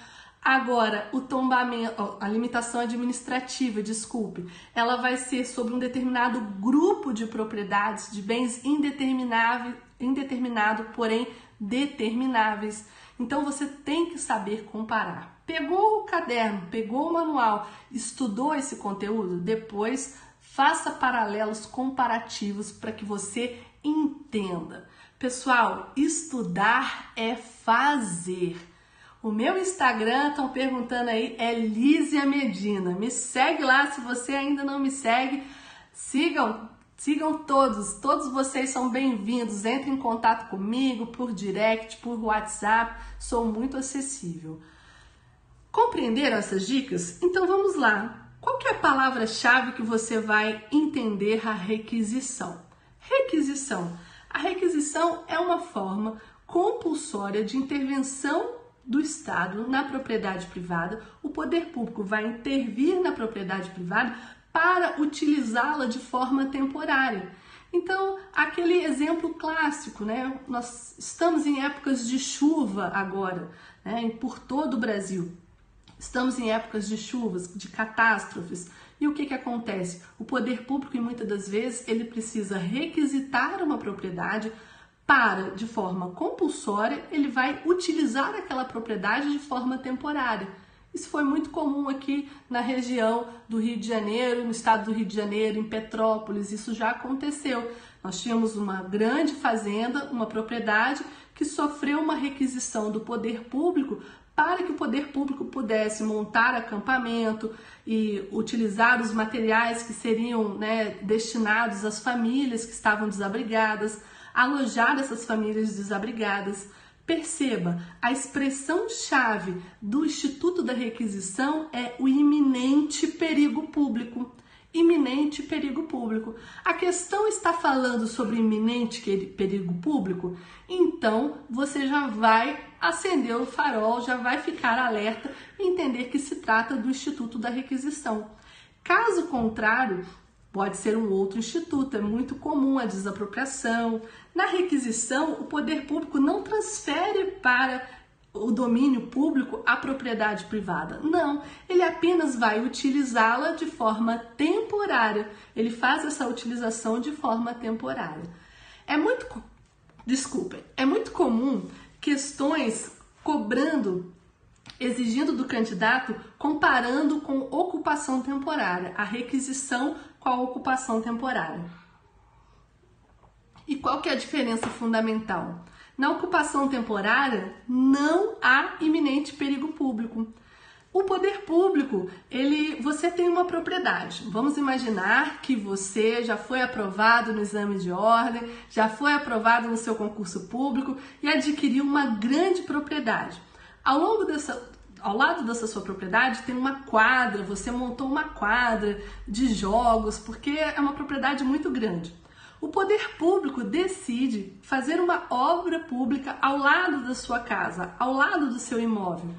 A: Agora, o tombamento, a limitação administrativa, ela vai ser sobre um determinado grupo de propriedades, de bens indeterminado, porém determináveis. Então, você tem que saber comparar. Pegou o caderno, pegou o manual, estudou esse conteúdo? Depois, faça paralelos comparativos para que você entenda. Pessoal, estudar é fazer. O meu Instagram, estão perguntando aí, é Lízia Medina. Me segue lá, se você ainda não me segue. Sigam todos vocês são bem-vindos. Entrem em contato comigo por direct, por WhatsApp. Sou muito acessível. Compreenderam essas dicas? Então vamos lá. Qual que é a palavra-chave que você vai entender a requisição? Requisição. A requisição é uma forma compulsória de intervenção do Estado na propriedade privada. O poder público vai intervir na propriedade privada para utilizá-la de forma temporária. Então, aquele exemplo clássico, né? Nós estamos em épocas de chuva agora, né? Por todo o Brasil. Estamos em épocas de chuvas, de catástrofes. E o que acontece? O poder público, muitas das vezes, ele precisa requisitar uma propriedade para, de forma compulsória, ele vai utilizar aquela propriedade de forma temporária. Isso foi muito comum aqui na região do Rio de Janeiro, no estado do Rio de Janeiro, em Petrópolis, isso já aconteceu. Nós tínhamos uma grande fazenda, uma propriedade que sofreu uma requisição do poder público para que o poder público pudesse montar acampamento e utilizar os materiais que seriam, né, destinados às famílias que estavam desabrigadas, alojar essas famílias desabrigadas. Perceba, a expressão-chave do Instituto da Requisição é o iminente perigo público. Iminente perigo público. A questão está falando sobre iminente perigo público? Então, você já vai acender o farol, já vai ficar alerta e entender que se trata do Instituto da Requisição. Caso contrário, pode ser um outro instituto, é muito comum a desapropriação. Na requisição, o poder público não transfere para o domínio público a propriedade privada. Não, ele apenas vai utilizá-la de forma temporária. Ele faz essa utilização de forma temporária. É muito comum questões exigindo do candidato, comparando com ocupação temporária, a requisição com a ocupação temporária. E qual que é a diferença fundamental? Na ocupação temporária, não há iminente perigo público. O poder público, você tem uma propriedade. Vamos imaginar que você já foi aprovado no exame de ordem, já foi aprovado no seu concurso público e adquiriu uma grande propriedade. Ao lado dessa sua propriedade tem uma quadra, você montou uma quadra de jogos, porque é uma propriedade muito grande. O poder público decide fazer uma obra pública ao lado da sua casa, ao lado do seu imóvel.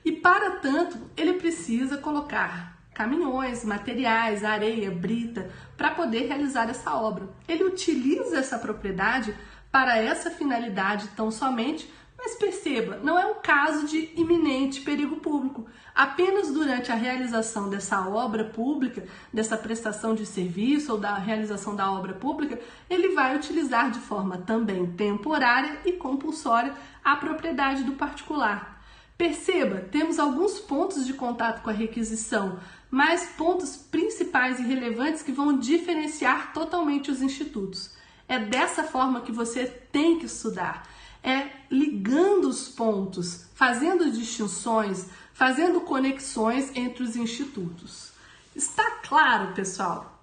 A: E para tanto, ele precisa colocar caminhões, materiais, areia, brita, para poder realizar essa obra. Ele utiliza essa propriedade para essa finalidade tão somente, mas perceba, não é um caso de iminente perigo público. Apenas durante a realização dessa obra pública, dessa prestação de serviço ou da realização da obra pública, ele vai utilizar de forma também temporária e compulsória a propriedade do particular. Perceba, temos alguns pontos de contato com a requisição, mas pontos principais e relevantes que vão diferenciar totalmente os institutos. É dessa forma que você tem que estudar. É ligando os pontos, fazendo distinções, fazendo conexões entre os institutos. Está claro, pessoal?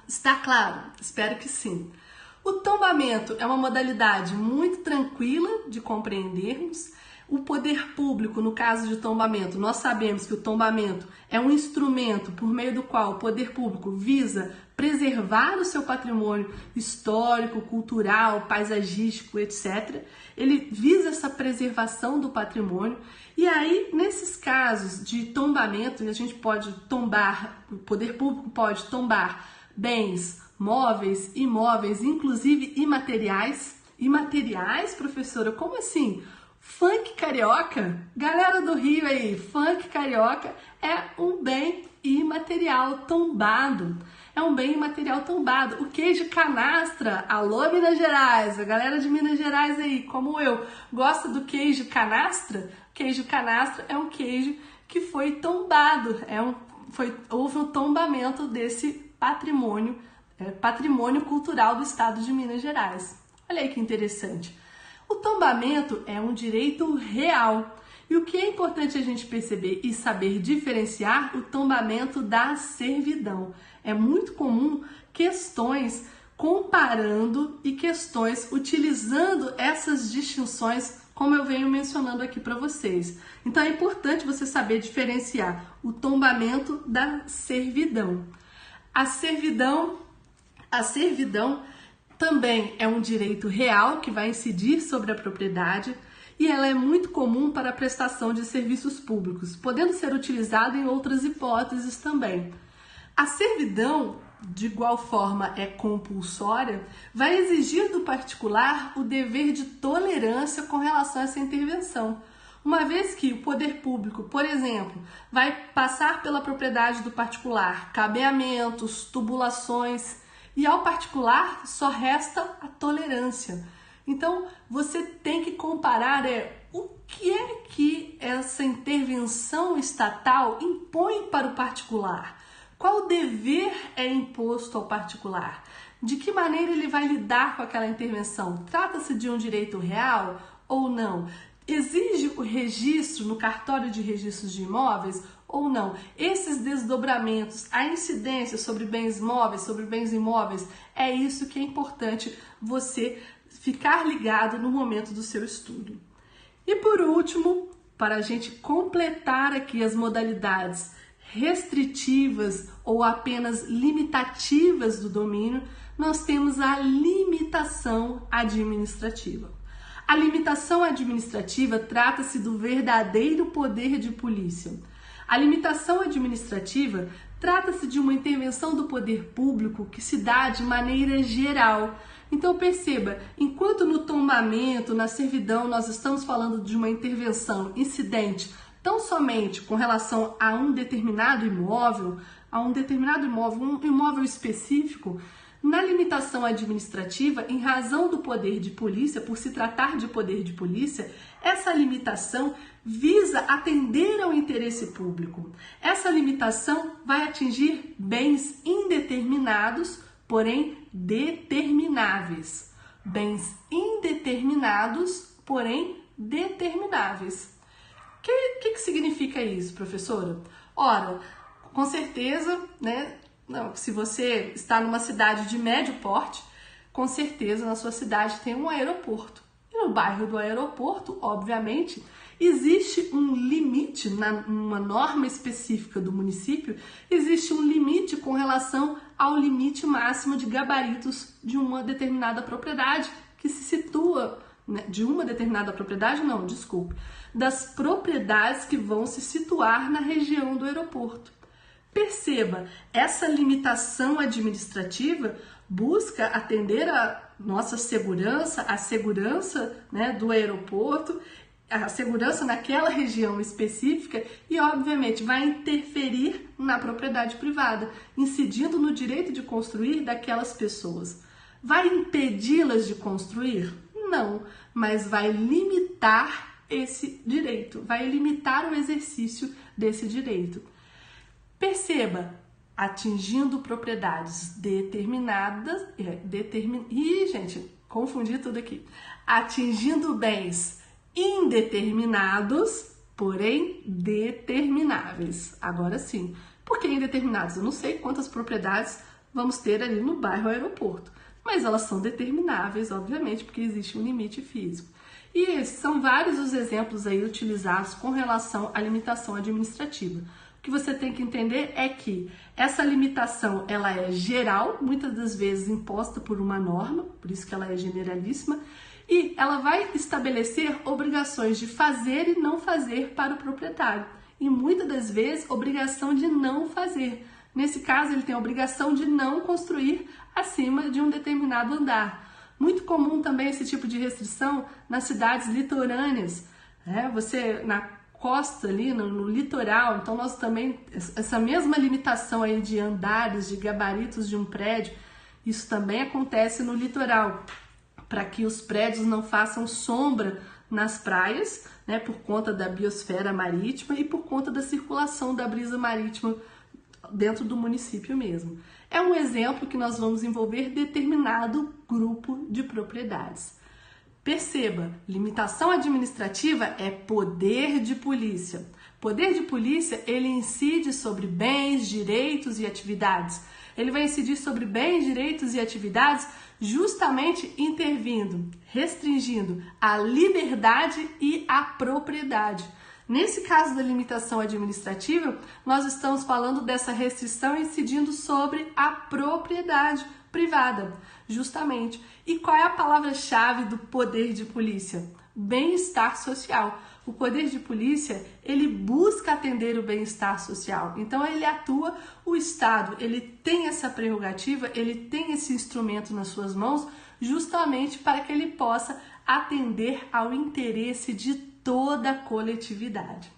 A: Está claro? Espero que sim. O tombamento é uma modalidade muito tranquila de compreendermos. O poder público, no caso de tombamento, nós sabemos que o tombamento é um instrumento por meio do qual o poder público visa preservar o seu patrimônio histórico, cultural, paisagístico, etc. Ele visa essa preservação do patrimônio. E aí, nesses casos de tombamento, a gente pode tombar, o poder público pode tombar bens, móveis, imóveis, inclusive imateriais. Imateriais, professora? Como assim? Funk carioca, galera do Rio aí, funk carioca é um bem imaterial tombado. É um bem imaterial tombado. O queijo canastra, alô Minas Gerais, a galera de Minas Gerais aí, como eu, gosta do queijo canastra? Queijo canastra é um queijo que foi tombado, houve um tombamento desse patrimônio cultural do estado de Minas Gerais. Olha aí que interessante. O tombamento é um direito real. E o que é importante a gente perceber e saber diferenciar o tombamento da servidão. É muito comum questões comparando e questões utilizando essas distinções, como eu venho mencionando aqui para vocês. Então é importante você saber diferenciar o tombamento da servidão. A servidão também é um direito real que vai incidir sobre a propriedade e ela é muito comum para a prestação de serviços públicos, podendo ser utilizada em outras hipóteses também. A servidão, de igual forma, é compulsória, vai exigir do particular o dever de tolerância com relação a essa intervenção. Uma vez que o poder público, por exemplo, vai passar pela propriedade do particular, cabeamentos, tubulações, e ao particular só resta a tolerância. Então, você tem que comparar o que é que essa intervenção estatal impõe para o particular. Qual dever é imposto ao particular? De que maneira ele vai lidar com aquela intervenção? Trata-se de um direito real ou não? Exige o registro no cartório de registros de imóveis ou não? Esses desdobramentos, a incidência sobre bens móveis, sobre bens imóveis, é isso que é importante você ficar ligado no momento do seu estudo. E por último, para a gente completar aqui as modalidades restritivas ou apenas limitativas do domínio, nós temos a limitação administrativa. A limitação administrativa trata-se do verdadeiro poder de polícia. A limitação administrativa trata-se de uma intervenção do poder público que se dá de maneira geral. Então perceba, enquanto no tombamento, na servidão, nós estamos falando de uma intervenção incidente tão somente com relação a um determinado imóvel, um imóvel específico, na limitação administrativa, em razão do poder de polícia, por se tratar de poder de polícia, essa limitação visa atender ao interesse público. Essa limitação vai atingir bens indeterminados, porém determináveis. Bens indeterminados, porém determináveis. O que significa isso, professora? Ora, com certeza, né? Não, se você está numa cidade de médio porte, com certeza na sua cidade tem um aeroporto. E no bairro do aeroporto, obviamente, existe um limite, numa norma específica do município, existe um limite com relação ao limite máximo de gabaritos de uma determinada propriedade que se situa né, de uma determinada propriedade, não, desculpe, das propriedades que vão se situar na região do aeroporto. Perceba, essa limitação administrativa busca atender a nossa segurança, a segurança, né, do aeroporto, a segurança naquela região específica e, obviamente, vai interferir na propriedade privada, incidindo no direito de construir daquelas pessoas. Vai impedi-las de construir? Não, mas vai limitar esse direito, vai limitar o exercício desse direito. Perceba, atingindo propriedades determinadas, gente, confundi tudo aqui. Atingindo bens indeterminados, porém determináveis. Agora sim. Por que indeterminados? Eu não sei quantas propriedades vamos ter ali no bairro aeroporto, mas elas são determináveis, obviamente, porque existe um limite físico. E esses são vários os exemplos aí utilizados com relação à limitação administrativa. O que você tem que entender é que essa limitação ela é geral, muitas das vezes imposta por uma norma, por isso que ela é generalíssima, e ela vai estabelecer obrigações de fazer e não fazer para o proprietário. E muitas das vezes, obrigação de não fazer. Nesse caso, ele tem a obrigação de não construir acima de um determinado andar. Muito comum também esse tipo de restrição nas cidades litorâneas. Você, na costa ali, no litoral, então nós também, essa mesma limitação aí de andares, de gabaritos de um prédio, isso também acontece no litoral, para que os prédios não façam sombra nas praias, né, por conta da biosfera marítima e por conta da circulação da brisa marítima dentro do município mesmo. É um exemplo que nós vamos envolver determinado grupo de propriedades. Perceba, limitação administrativa é poder de polícia. Poder de polícia, ele incide sobre bens, direitos e atividades. Ele vai incidir sobre bens, direitos e atividades justamente intervindo, restringindo a liberdade e a propriedade. Nesse caso da limitação administrativa, nós estamos falando dessa restrição incidindo sobre a propriedade privada, justamente. E qual é a palavra-chave do poder de polícia? Bem-estar social. O poder de polícia, ele busca atender o bem-estar social. Então, ele atua, o Estado, ele tem essa prerrogativa, ele tem esse instrumento nas suas mãos, justamente para que ele possa atender ao interesse de toda a coletividade.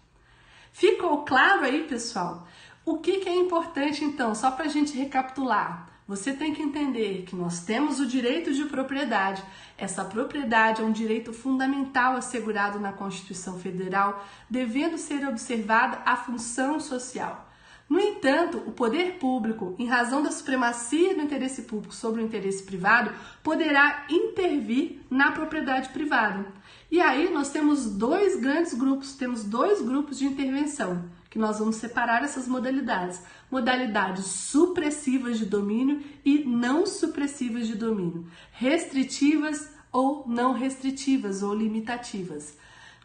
A: Ficou claro aí, pessoal? O que é importante, então, só para a gente recapitular? Você tem que entender que nós temos o direito de propriedade. Essa propriedade é um direito fundamental assegurado na Constituição Federal, devendo ser observada a função social. No entanto, o poder público, em razão da supremacia do interesse público sobre o interesse privado, poderá intervir na propriedade privada. E aí nós temos dois grandes grupos, temos dois grupos de intervenção, que nós vamos separar essas modalidades. Modalidades supressivas de domínio e não supressivas de domínio. Restritivas ou não restritivas ou limitativas.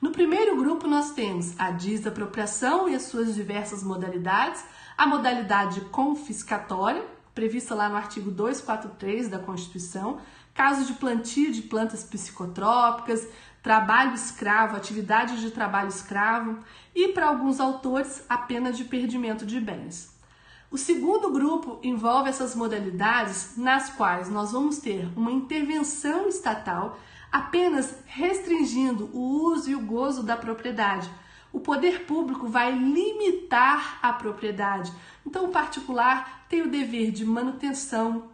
A: No primeiro grupo nós temos a desapropriação e as suas diversas modalidades, a modalidade confiscatória, prevista lá no artigo 243 da Constituição, caso de plantio de plantas psicotrópicas, trabalho escravo, atividade de trabalho escravo e, para alguns autores, a pena de perdimento de bens. O segundo grupo envolve essas modalidades nas quais nós vamos ter uma intervenção estatal apenas restringindo o uso e o gozo da propriedade. O poder público vai limitar a propriedade. Então, o particular tem o dever de manutenção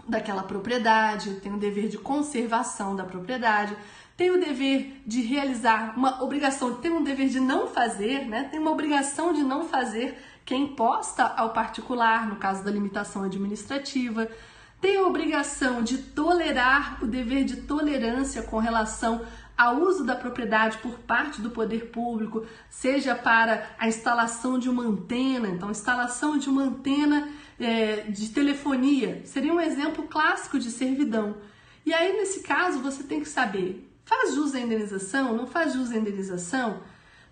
A: daquela propriedade, tem o dever de conservação da propriedade, tem o dever de realizar uma obrigação, tem um dever de não fazer, né? Tem uma obrigação de não fazer que é imposta ao particular, no caso da limitação administrativa, tem a obrigação de tolerar, o dever de tolerância com relação ao uso da propriedade por parte do poder público, seja para a instalação de uma antena, então instalação de uma antena de telefonia, seria um exemplo clássico de servidão. E aí, nesse caso, você tem que saber, faz jus à indenização, não faz jus à indenização?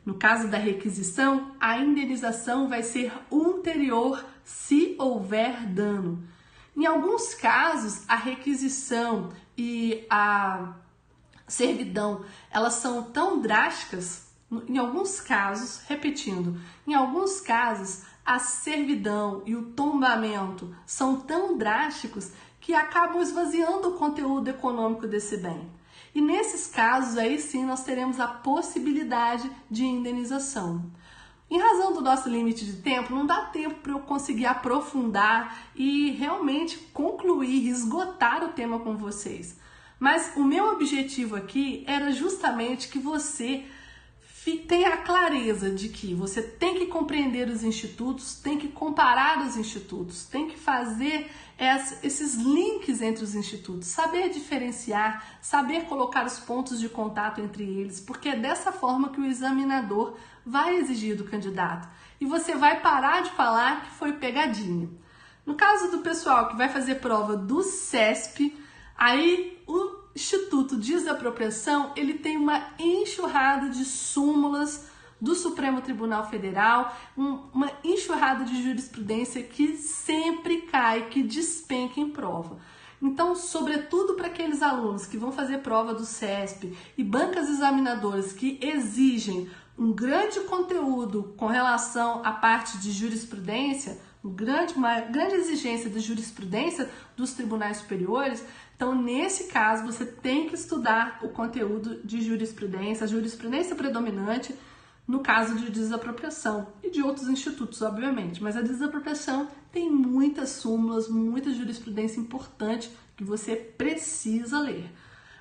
A: No caso da requisição, a indenização vai ser ulterior se houver dano. Em alguns casos, a requisição e a servidão, elas são tão drásticas, em alguns casos, repetindo, em alguns casos a servidão e o tombamento são tão drásticos que acabam esvaziando o conteúdo econômico desse bem. E nesses casos aí sim nós teremos a possibilidade de indenização. Em razão do nosso limite de tempo, não dá tempo para eu conseguir aprofundar e realmente concluir, esgotar o tema com vocês. Mas o meu objetivo aqui era justamente que você tenha a clareza de que você tem que compreender os institutos, tem que comparar os institutos, tem que fazer esses links entre os institutos, saber diferenciar, saber colocar os pontos de contato entre eles, porque é dessa forma que o examinador vai exigir do candidato. E você vai parar de falar que foi pegadinha. No caso do pessoal que vai fazer prova do CESP, aí o Instituto de Desapropriação, ele tem uma enxurrada de súmulas do Supremo Tribunal Federal, uma enxurrada de jurisprudência que sempre cai, que despenca em prova. Então, sobretudo para aqueles alunos que vão fazer prova do CESP e bancas examinadoras que exigem um grande conteúdo com relação à parte de jurisprudência, uma grande exigência de jurisprudência dos tribunais superiores, então nesse caso você tem que estudar o conteúdo de jurisprudência, a jurisprudência predominante no caso de desapropriação e de outros institutos, obviamente, mas a desapropriação tem muitas súmulas, muita jurisprudência importante que você precisa ler.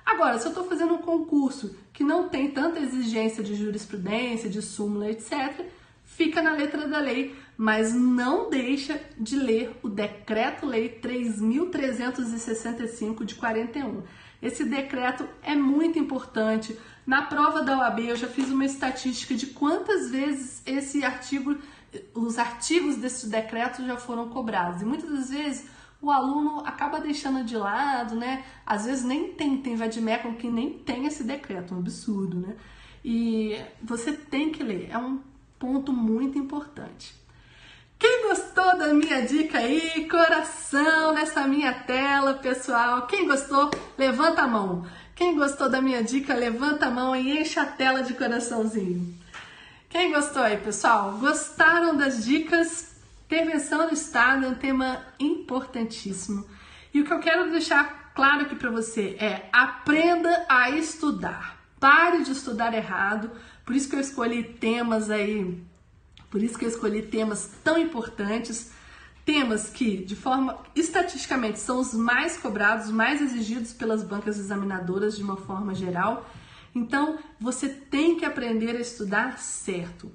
A: Agora, se eu estou fazendo um concurso que não tem tanta exigência de jurisprudência, de súmula, etc., fica na letra da lei, mas não deixa de ler o Decreto-Lei 3.365 de 41. Esse decreto é muito importante. Na prova da OAB eu já fiz uma estatística de quantas vezes os artigos desse decreto já foram cobrados. E muitas das vezes o aluno acaba deixando de lado, né? Às vezes nem tem vadimécum que nem tem esse decreto, um absurdo, né? E você tem que ler, é um ponto muito importante. Quem gostou da minha dica aí, coração nessa minha tela, pessoal. Quem gostou, levanta a mão. Quem gostou da minha dica, levanta a mão e enche a tela de coraçãozinho. Quem gostou aí, pessoal? Gostaram das dicas? Intervenção do Estado é um tema importantíssimo. E o que eu quero deixar claro aqui para você é: aprenda a estudar. Pare de estudar errado. Por isso que eu escolhi temas aí, por isso que eu escolhi temas tão importantes, temas que, de forma estatisticamente, são os mais cobrados, os mais exigidos pelas bancas examinadoras de uma forma geral. Então, você tem que aprender a estudar certo.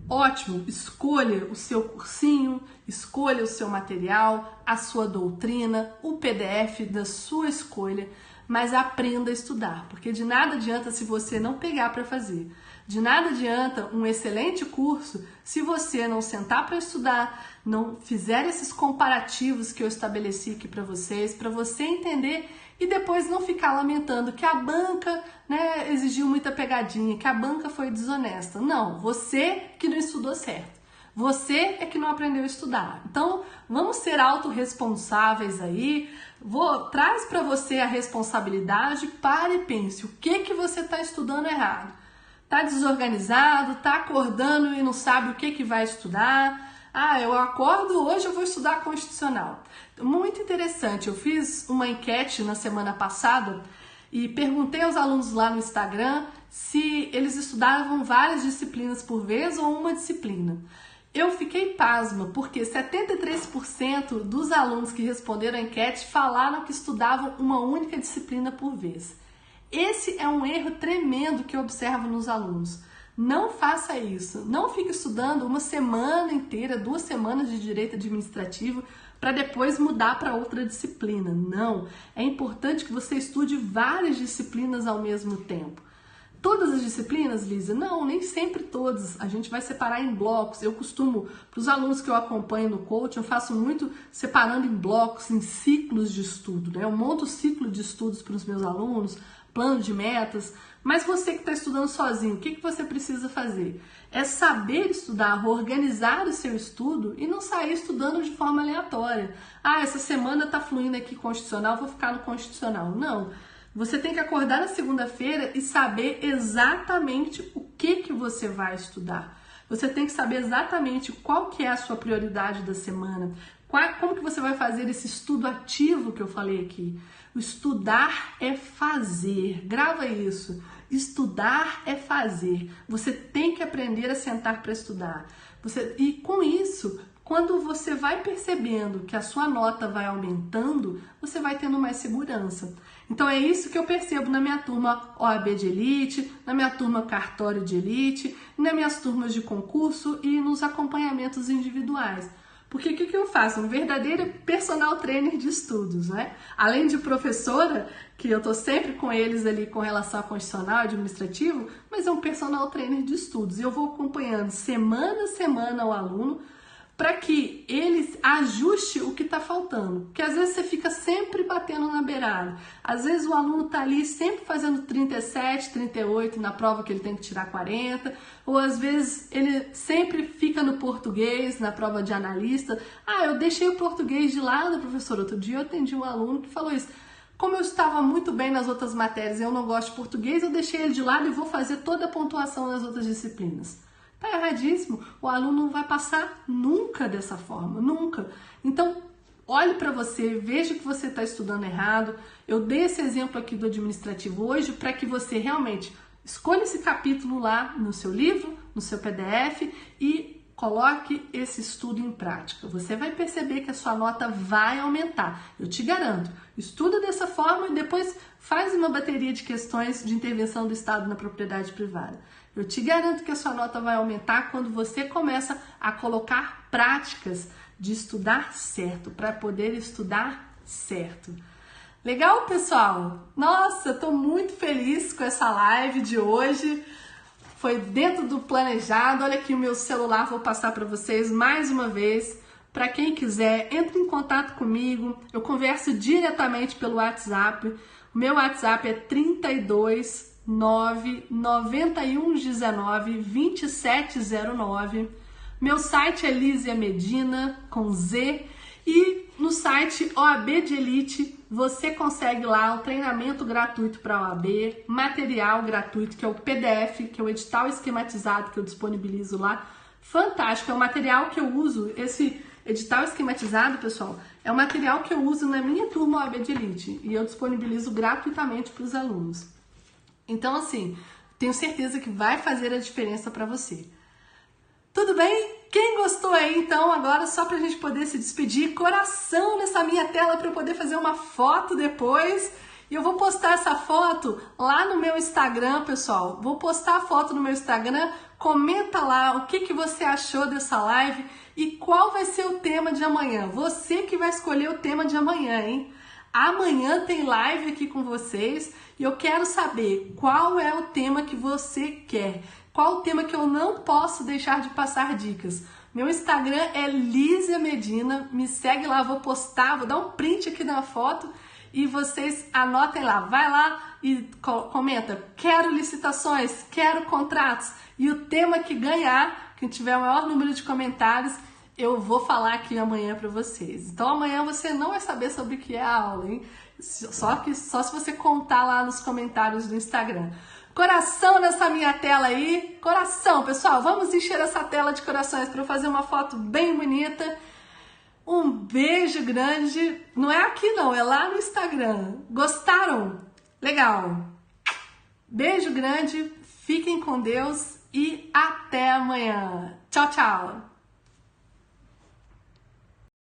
A: Ótimo, escolha o seu cursinho, escolha o seu material, a sua doutrina, o PDF da sua escolha, mas aprenda a estudar, porque de nada adianta se você não pegar para fazer. De nada adianta um excelente curso se você não sentar para estudar, não fizer esses comparativos que eu estabeleci aqui para você entender e depois não ficar lamentando que a banca, né, exigiu muita pegadinha, que a banca foi desonesta. Não, você que não estudou certo. Você é que não aprendeu a estudar. Então, vamos ser autorresponsáveis aí. Traz para você a responsabilidade, pare e pense, o que você está estudando errado? Tá desorganizado, tá acordando e não sabe o que vai estudar. Ah, eu acordo, hoje eu vou estudar Constitucional. Muito interessante, eu fiz uma enquete na semana passada e perguntei aos alunos lá no Instagram se eles estudavam várias disciplinas por vez ou uma disciplina. Eu fiquei pasma, porque 73% dos alunos que responderam a enquete falaram que estudavam uma única disciplina por vez. Esse é um erro tremendo que eu observo nos alunos. Não faça isso. Não fique estudando uma semana inteira, 2 semanas de direito administrativo para depois mudar para outra disciplina. Não. É importante que você estude várias disciplinas ao mesmo tempo. Todas as disciplinas, Lízia? Não, nem sempre todas. A gente vai separar em blocos. Eu costumo, para os alunos que eu acompanho no coaching, eu faço muito separando em blocos, em ciclos de estudo, né? Eu monto o ciclo de estudos para os meus alunos, plano de metas, mas você que está estudando sozinho, o que você precisa fazer? É saber estudar, organizar o seu estudo e não sair estudando de forma aleatória. Ah, essa semana está fluindo aqui Constitucional, vou ficar no Constitucional. Não. Você tem que acordar na segunda-feira e saber exatamente o que você vai estudar. Você tem que saber exatamente qual que é a sua prioridade da semana. Como que você vai fazer esse estudo ativo que eu falei aqui? O estudar é fazer. Grava isso. Estudar é fazer. Você tem que aprender a sentar para estudar. E com isso, quando você vai percebendo que a sua nota vai aumentando, você vai tendo mais segurança. Então é isso que eu percebo na minha turma OAB de Elite, na minha turma Cartório de Elite, nas minhas turmas de concurso e nos acompanhamentos individuais. Porque o que eu faço? Um verdadeiro personal trainer de estudos, né? Além de professora, que eu tô sempre com eles ali com relação a constitucional, administrativo, mas é um personal trainer de estudos. E eu vou acompanhando semana a semana o aluno para que ele ajuste o que está faltando. Porque às vezes você fica sempre batendo na beirada. Às vezes o aluno está ali sempre fazendo 37, 38 na prova que ele tem que tirar 40. Ou às vezes ele sempre fica no português, na prova de analista. Ah, eu deixei o português de lado, professor. Outro dia eu atendi um aluno que falou isso. Como eu estava muito bem nas outras matérias e eu não gosto de português, eu deixei ele de lado e vou fazer toda a pontuação nas outras disciplinas. Tá erradíssimo. O aluno não vai passar nunca dessa forma, nunca. Então, olhe para você, veja que você está estudando errado. Eu dei esse exemplo aqui do administrativo hoje para que você realmente escolha esse capítulo lá no seu livro, no seu PDF e coloque esse estudo em prática. Você vai perceber que a sua nota vai aumentar. Eu te garanto. Estuda dessa forma e depois faz uma bateria de questões de intervenção do Estado na propriedade privada. Eu te garanto que a sua nota vai aumentar quando você começa a colocar práticas de estudar certo, para poder estudar certo. Legal, pessoal? Nossa, eu tô muito feliz com essa live de hoje. Foi dentro do planejado. Olha aqui o meu celular, vou passar para vocês mais uma vez. Para quem quiser, entre em contato comigo. Eu converso diretamente pelo WhatsApp. O meu WhatsApp é 32 99119 2709. Meu site é Lízia Medina, com Z. E no site OAB de Elite, você consegue lá o treinamento gratuito para a OAB, material gratuito, que é o PDF, que é o edital esquematizado que eu disponibilizo lá. Fantástico, é o material que eu uso, esse edital esquematizado, pessoal, é o material que eu uso na minha turma OAB de Elite e eu disponibilizo gratuitamente para os alunos. Então, assim, tenho certeza que vai fazer a diferença para você. Tudo bem? Quem gostou aí, então, agora só pra gente poder se despedir, coração nessa minha tela para eu poder fazer uma foto depois. E eu vou postar essa foto lá no meu Instagram, pessoal. Vou postar a foto no meu Instagram, comenta lá o que você achou dessa live e qual vai ser o tema de amanhã. Você que vai escolher o tema de amanhã, hein? Amanhã tem live aqui com vocês e eu quero saber qual é o tema que você quer. Qual o tema que eu não posso deixar de passar dicas? Meu Instagram é Lízia Medina, me segue lá, vou postar, vou dar um print aqui da foto e vocês anotem lá. Vai lá e comenta, quero licitações, quero contratos e o tema que ganhar, quem tiver o maior número de comentários, eu vou falar aqui amanhã para vocês. Então amanhã você não vai saber sobre o que é a aula, hein? Só se você contar lá nos comentários do Instagram. Coração nessa minha tela aí. Coração, pessoal. Vamos encher essa tela de corações para eu fazer uma foto bem bonita. Um beijo grande. Não é aqui não, é lá no Instagram. Gostaram? Legal. Beijo grande. Fiquem com Deus e até amanhã. Tchau, tchau.